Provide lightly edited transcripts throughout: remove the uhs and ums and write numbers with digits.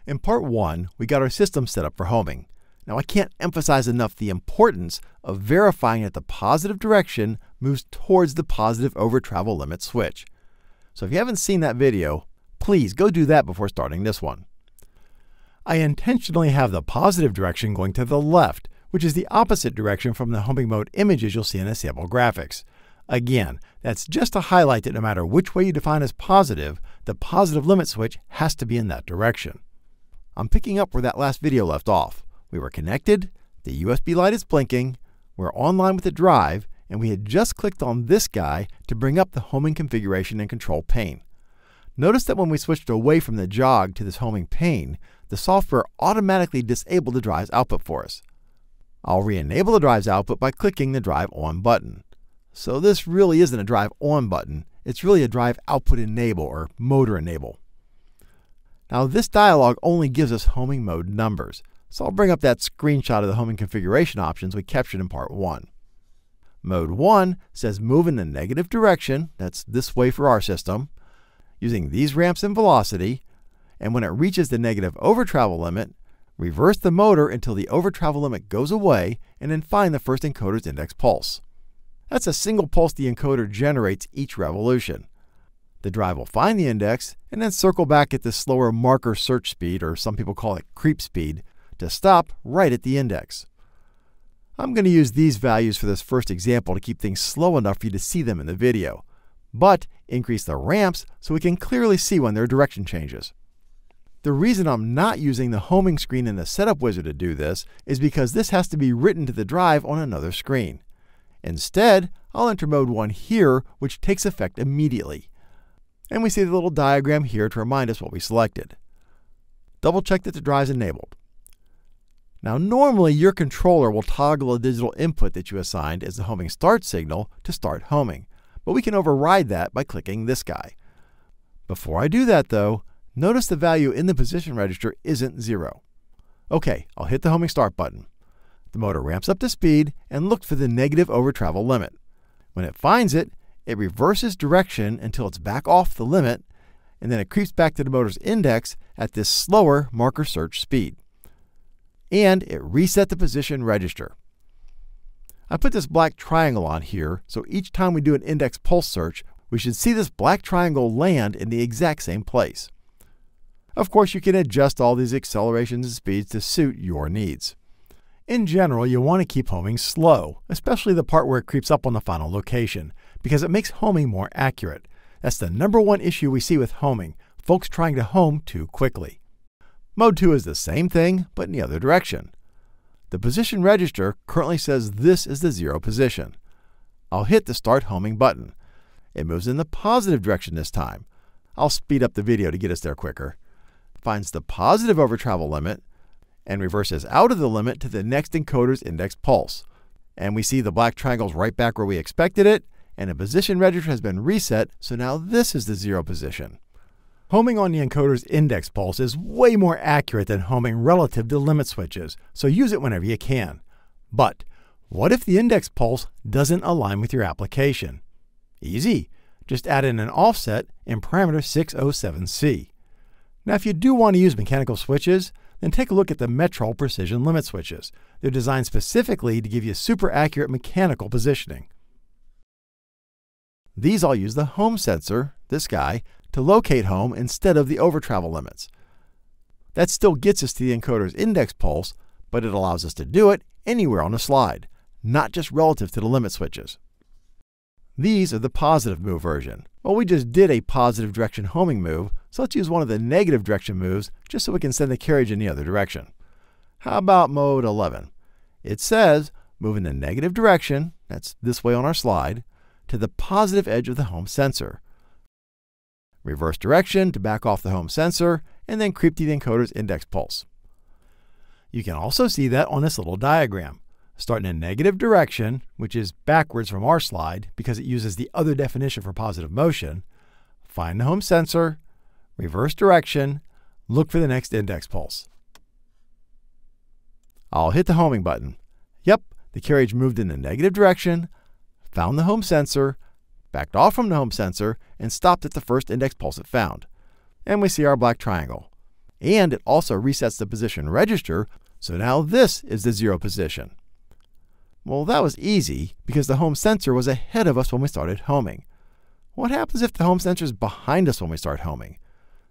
In part 1, we got our system set up for homing. Now I can't emphasize enough the importance of verifying that the positive direction moves towards the positive over travel limit switch. So if you haven't seen that video, please go do that before starting this one. I intentionally have the positive direction going to the left, which is the opposite direction from the homing mode images you'll see in the sample graphics. Again, that's just to highlight that no matter which way you define as positive, the positive limit switch has to be in that direction. I'm picking up where that last video left off. We were connected, the USB light is blinking, we're online with the drive, and we had just clicked on this guy to bring up the homing configuration and control pane. Notice that when we switched away from the jog to this homing pane, the software automatically disabled the drive's output for us. I'll re-enable the drive's output by clicking the Drive On button. So this really isn't a Drive On button, it's really a Drive Output Enable or Motor Enable. Now this dialog only gives us homing mode numbers, so I'll bring up that screenshot of the homing configuration options we captured in part 1. Mode 1 says move in the negative direction, that's this way for our system, using these ramps and velocity, and when it reaches the negative over travel limit, reverse the motor until the over travel limit goes away and then find the first encoder's index pulse. That's a single pulse the encoder generates each revolution. The drive will find the index and then circle back at the slower marker search speed, or some people call it creep speed, to stop right at the index. I'm going to use these values for this first example to keep things slow enough for you to see them in the video, but increase the ramps so we can clearly see when their direction changes. The reason I'm not using the homing screen in the setup wizard to do this is because this has to be written to the drive on another screen. Instead, I'll enter mode 1 here, which takes effect immediately. And we see the little diagram here to remind us what we selected. Double check that the drive is enabled. Now normally your controller will toggle a digital input that you assigned as the homing start signal to start homing, but we can override that by clicking this guy. Before I do that though, notice the value in the position register isn't 0. Okay, I'll hit the homing start button. The motor ramps up to speed and looks for the negative over travel limit. When it finds it, it reverses direction until it's back off the limit, and then it creeps back to the motor's index at this slower marker search speed. And it reset the position register. I put this black triangle on here, so each time we do an index pulse search, we should see this black triangle land in the exact same place. Of course, you can adjust all these accelerations and speeds to suit your needs. In general, you want to keep homing slow, especially the part where it creeps up on the final location, because it makes homing more accurate. That's the #1 issue we see with homing, folks trying to home too quickly. Mode 2 is the same thing, but in the other direction. The position register currently says this is the 0 position. I'll hit the Start Homing button. It moves in the positive direction this time. I'll speed up the video to get us there quicker. Finds the positive over travel limit and reverses out of the limit to the next encoder's index pulse. And we see the black triangle's right back where we expected it, and the position register has been reset, so now this is the 0 position. Homing on the encoder's index pulse is way more accurate than homing relative to limit switches, so use it whenever you can. But what if the index pulse doesn't align with your application? Easy. Just add in an offset in parameter 607C. Now if you do want to use mechanical switches, then take a look at the Metrol precision limit switches. They're designed specifically to give you super accurate mechanical positioning. These all use the home sensor, this guy, to locate home instead of the over travel limits. That still gets us to the encoder's index pulse, but it allows us to do it anywhere on the slide, not just relative to the limit switches. These are the positive move version. Well, we just did a positive direction homing move, so let's use one of the negative direction moves just so we can send the carriage in the other direction. How about mode 11? It says move in the negative direction, that's this way on our slide, to the positive edge of the home sensor. Reverse direction to back off the home sensor, and then creep to the encoder's index pulse. You can also see that on this little diagram. Start in a negative direction, which is backwards from our slide because it uses the other definition for positive motion. Find the home sensor, reverse direction, look for the next index pulse. I'll hit the homing button. Yep, the carriage moved in the negative direction, found the home sensor, backed off from the home sensor, and stopped at the first index pulse it found. And we see our black triangle. And it also resets the position register, so now this is the 0 position. Well, that was easy because the home sensor was ahead of us when we started homing. What happens if the home sensor is behind us when we start homing?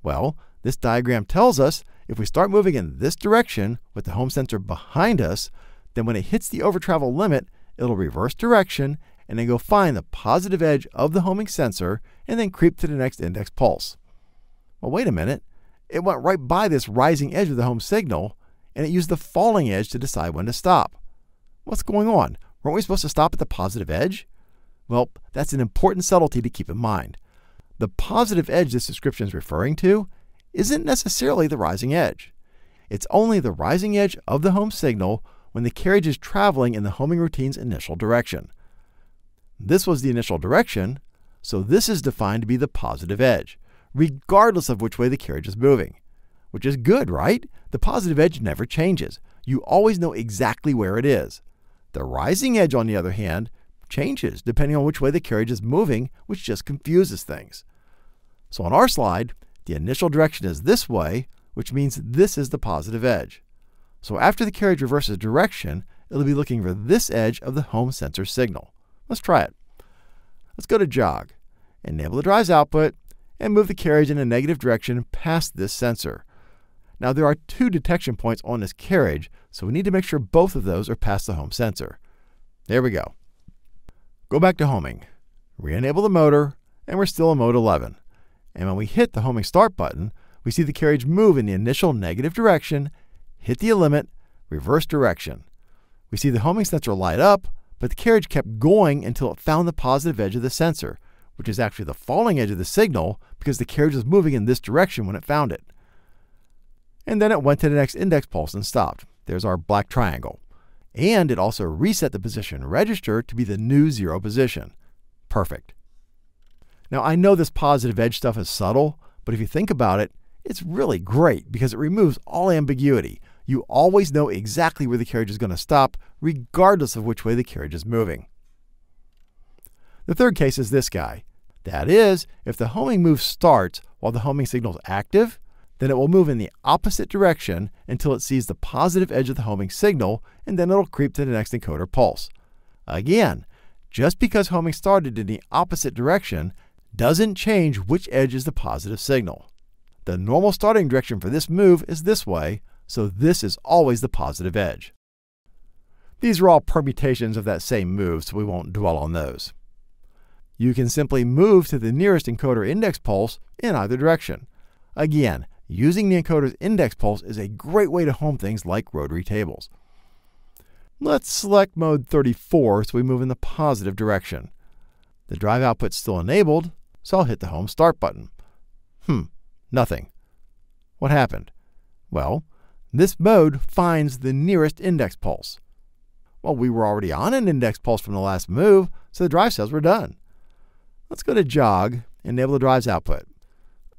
Well, this diagram tells us if we start moving in this direction with the home sensor behind us, then when it hits the overtravel limit, it'll reverse direction and then go find the positive edge of the homing sensor and then creep to the next index pulse. Well, wait a minute. It went right by this rising edge of the home signal, and it used the falling edge to decide when to stop. What's going on? Weren't we supposed to stop at the positive edge? Well, that's an important subtlety to keep in mind. The positive edge this description is referring to isn't necessarily the rising edge. It's only the rising edge of the home signal when the carriage is traveling in the homing routine's initial direction. This was the initial direction, so this is defined to be the positive edge, regardless of which way the carriage is moving. Which is good, right? The positive edge never changes. You always know exactly where it is. The rising edge, on the other hand, changes depending on which way the carriage is moving, which just confuses things. So on our slide, the initial direction is this way, which means this is the positive edge. So after the carriage reverses direction, it'll be looking for this edge of the home sensor signal. Let's try it. Let's go to jog, enable the drive's output, and move the carriage in a negative direction past this sensor. Now there are 2 detection points on this carriage, so we need to make sure both of those are past the home sensor. There we go. Go back to homing, re-enable the motor, and we're still in mode 11. And when we hit the homing start button, we see the carriage move in the initial negative direction, hit the limit, reverse direction. We see the homing sensor light up, but the carriage kept going until it found the positive edge of the sensor, which is actually the falling edge of the signal because the carriage was moving in this direction when it found it. And then it went to the next index pulse and stopped. There's our black triangle. And it also reset the position register to be the new 0 position. Perfect. Now I know this positive edge stuff is subtle, but if you think about it, it's really great because it removes all ambiguity. You always know exactly where the carriage is going to stop, regardless of which way the carriage is moving. The third case is this guy. That is, if the homing move starts while the homing signal is active, then it will move in the opposite direction until it sees the positive edge of the homing signal, and then it'll creep to the next encoder pulse. Again, just because homing started in the opposite direction doesn't change which edge is the positive signal. The normal starting direction for this move is this way, so this is always the positive edge. These are all permutations of that same move, so we won't dwell on those. You can simply move to the nearest encoder index pulse in either direction. Again, using the encoder's index pulse is a great way to home things like rotary tables. Let's select mode 34 so we move in the positive direction. The drive output's still enabled, so I'll hit the home start button. Nothing. What happened? Well, this mode finds the nearest index pulse. Well, we were already on an index pulse from the last move, so the drive says we're done. Let's go to jog, enable the drive's output.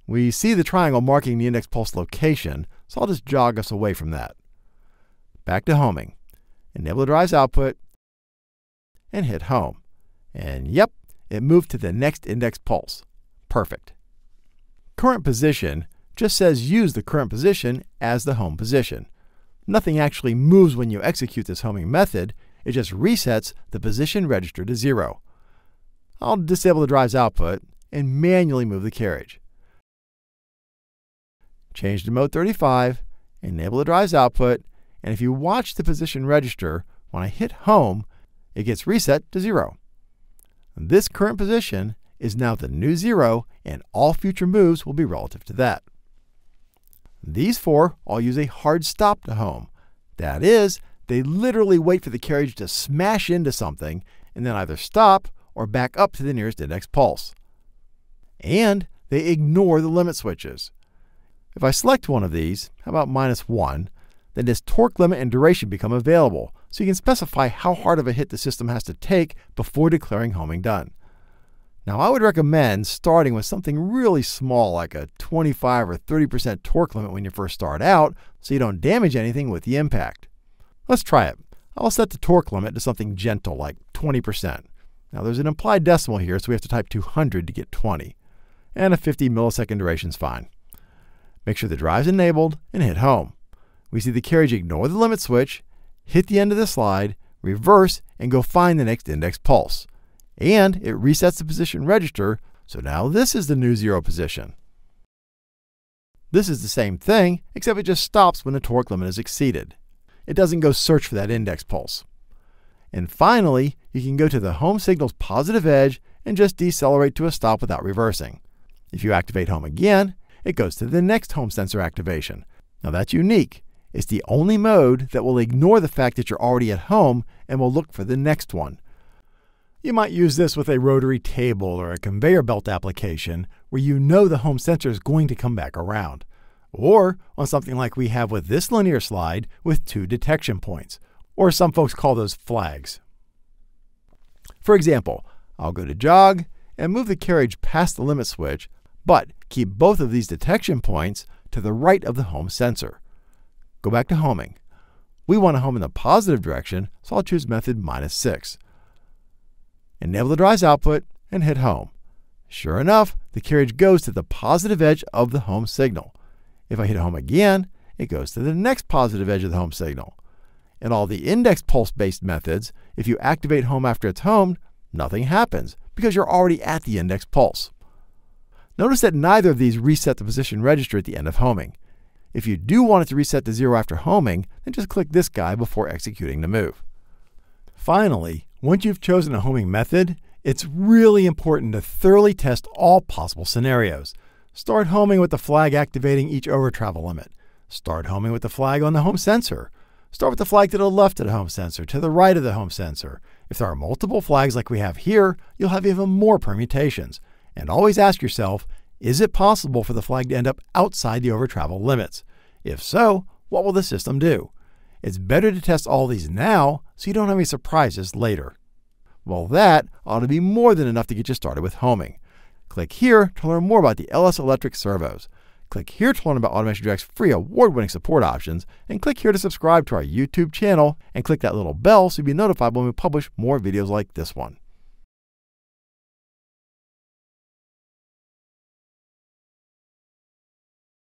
We see the triangle marking the index pulse location, so I'll just jog us away from that. Back to homing. Enable the drive's output, and hit home. And yep, it moved to the next index pulse. Perfect. Current position just says use the current position as the home position. Nothing actually moves when you execute this homing method, it just resets the position register to 0. I'll disable the drive's output and manually move the carriage. Change to mode 35, enable the drive's output, and if you watch the position register, when I hit home, it gets reset to 0. This current position is now the new 0, and all future moves will be relative to that. These 4 all use a hard stop to home. That is, they literally wait for the carriage to smash into something and then either stop or back up to the nearest index pulse. And they ignore the limit switches. If I select one of these, how about -1, then this torque limit and duration become available, so you can specify how hard of a hit the system has to take before declaring homing done. Now I would recommend starting with something really small like a 25 or 30% torque limit when you first start out so you don't damage anything with the impact. Let's try it. I'll set the torque limit to something gentle like 20%. Now there's an implied decimal here, so we have to type 200 to get 20. And a 50 millisecond duration is fine. Make sure the drive's enabled and hit home. We see the carriage ignore the limit switch, hit the end of the slide, reverse, and go find the next index pulse. And it resets the position register, so now this is the new 0 position. This is the same thing, except it just stops when the torque limit is exceeded. It doesn't go search for that index pulse. And finally, you can go to the home signal's positive edge and just decelerate to a stop without reversing. If you activate home again, it goes to the next home sensor activation. Now that's unique. It's the only mode that will ignore the fact that you're already at home and will look for the next one. You might use this with a rotary table or a conveyor belt application where you know the home sensor is going to come back around. Or on something like we have with this linear slide with 2 detection points, or some folks call those flags. For example, I'll go to jog and move the carriage past the limit switch, but keep both of these detection points to the right of the home sensor. Go back to homing. We want to home in the positive direction, so I'll choose method -6. Enable the drive's output and hit home. Sure enough, the carriage goes to the positive edge of the home signal. If I hit home again, it goes to the next positive edge of the home signal. In all the index pulse-based methods, if you activate home after it's homed, nothing happens because you're already at the index pulse. Notice that neither of these reset the position register at the end of homing. If you do want it to reset to 0 after homing, then just click this guy before executing the move. Finally, once you've chosen a homing method, it's really important to thoroughly test all possible scenarios. Start homing with the flag activating each overtravel limit. Start homing with the flag on the home sensor. Start with the flag to the left of the home sensor, to the right of the home sensor. If there are multiple flags like we have here, you'll have even more permutations. And always ask yourself, is it possible for the flag to end up outside the overtravel limits? If so, what will the system do? It's better to test all these now so you don't have any surprises later. Well, that ought to be more than enough to get you started with homing. Click here to learn more about the LS electric servos. Click here to learn about Automation Direct's free award-winning support options, and click here to subscribe to our YouTube channel, and click that little bell so you'll be notified when we publish more videos like this one.